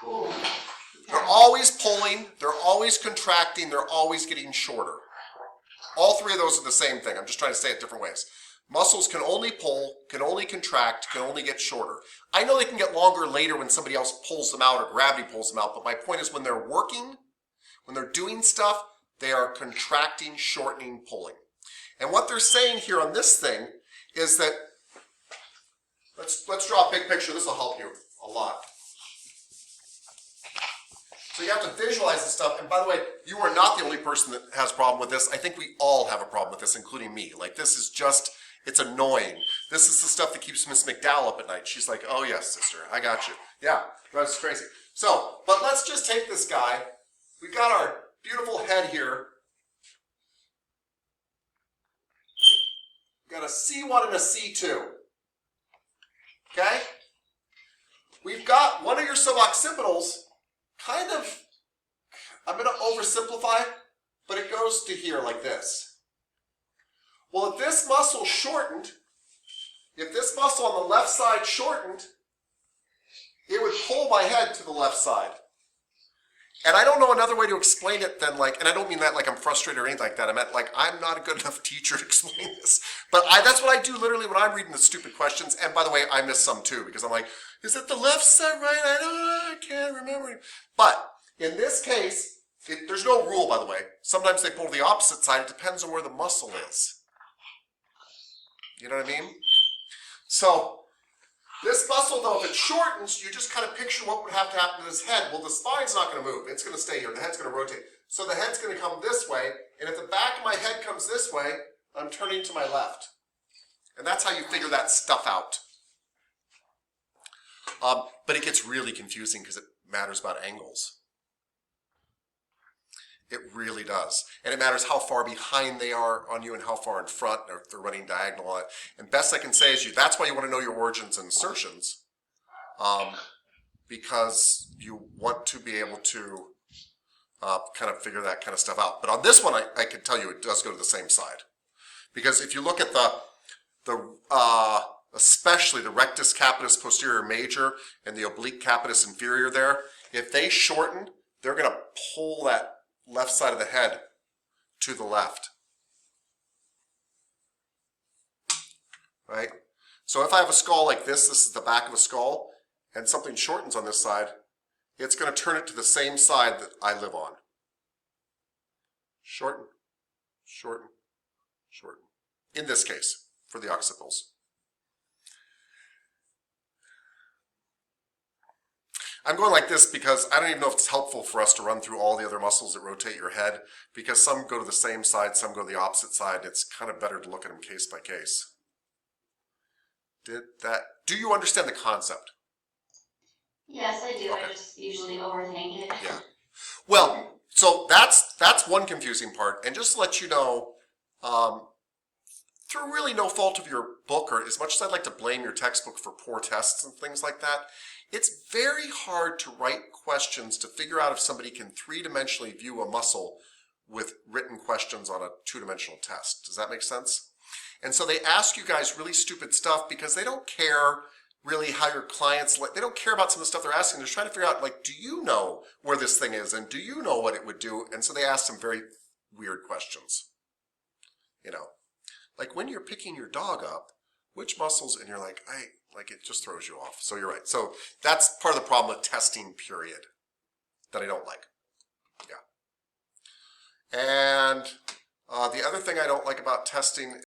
Cool. They're always pulling, they're always contracting, they're always getting shorter. All three of those are the same thing. I'm just trying to say it different ways. Muscles can only pull, can only contract, can only get shorter. I know they can get longer later when somebody else pulls them out or gravity pulls them out, but my point is when they're working, when they're doing stuff, they are contracting, shortening, pulling. And what they're saying here on this thing is that, let's draw a big picture. This will help you a lot. So you have to visualize this stuff. And by the way, you are not the only person that has a problem with this. I think we all have a problem with this, including me. Like, this is just, it's annoying. This is the stuff that keeps Miss McDowell up at night. She's like, oh yes, sister, I got you. Yeah, that's crazy. So, but let's just take this guy. We've got our beautiful head here. We've got a C1 and a C2. Okay? We've got one of your suboccipitals kind of, I'm going to oversimplify, but it goes to here like this. Well, if this muscle shortened, if this muscle on the left side shortened, it would pull my head to the left side. And I don't know another way to explain it than like, and I don't mean that like I'm frustrated or anything like that. I meant like I'm not a good enough teacher to explain this. But that's what I do literally when I'm reading the stupid questions. And by the way, I miss some too because I'm like, is it the left side, right? I can't remember. But in this case, there's no rule, by the way. Sometimes they pull to the opposite side. It depends on where the muscle is. You know what I mean? So this muscle, though, if it shortens, you just kind of picture what would have to happen to his head. Well, the spine's not going to move. It's going to stay here. The head's going to rotate. So the head's going to come this way. And if the back of my head comes this way, I'm turning to my left. And that's how you figure that stuff out. But it gets really confusing because it matters about angles. It really does. And it matters how far behind they are on you and how far in front, or if they're running diagonal on it. And best I can say is that's why you want to know your origins and insertions, because you want to be able to kind of figure that kind of stuff out. But on this one, I can tell you it does go to the same side. Because if you look at especially the rectus capitis posterior major and the oblique capitis inferior there, if they shorten, they're going to pull that left side of the head to the left. Right? So if I have a skull like this is the back of a skull, and something shortens on this side, it's going to turn it to the same side that I live on. Shorten, shorten, shorten. In this case, for the occipitals. I'm going like this because I don't even know if it's helpful for us to run through all the other muscles that rotate your head, because some go to the same side, some go to the opposite side. It's kind of better to look at them case by case. Do you understand the concept? Yes, I do. Okay. I just usually overthink it. Yeah. Well, so that's one confusing part. And just to let you know, through really no fault of your book, or as much as I'd like to blame your textbook for poor tests and things like that, it's very hard to write questions to figure out if somebody can three-dimensionally view a muscle with written questions on a two-dimensional test. Does that make sense? And so they ask you guys really stupid stuff because they don't care really how your clients, they don't care about some of the stuff they're asking. They're trying to figure out, like, do you know where this thing is? And do you know what it would do? And so they ask some very weird questions. You know, like when you're picking your dog up, which muscles, and you're like, it just throws you off. So you're right. So that's part of the problem with testing, period, that I don't like. Yeah. And the other thing I don't like about testing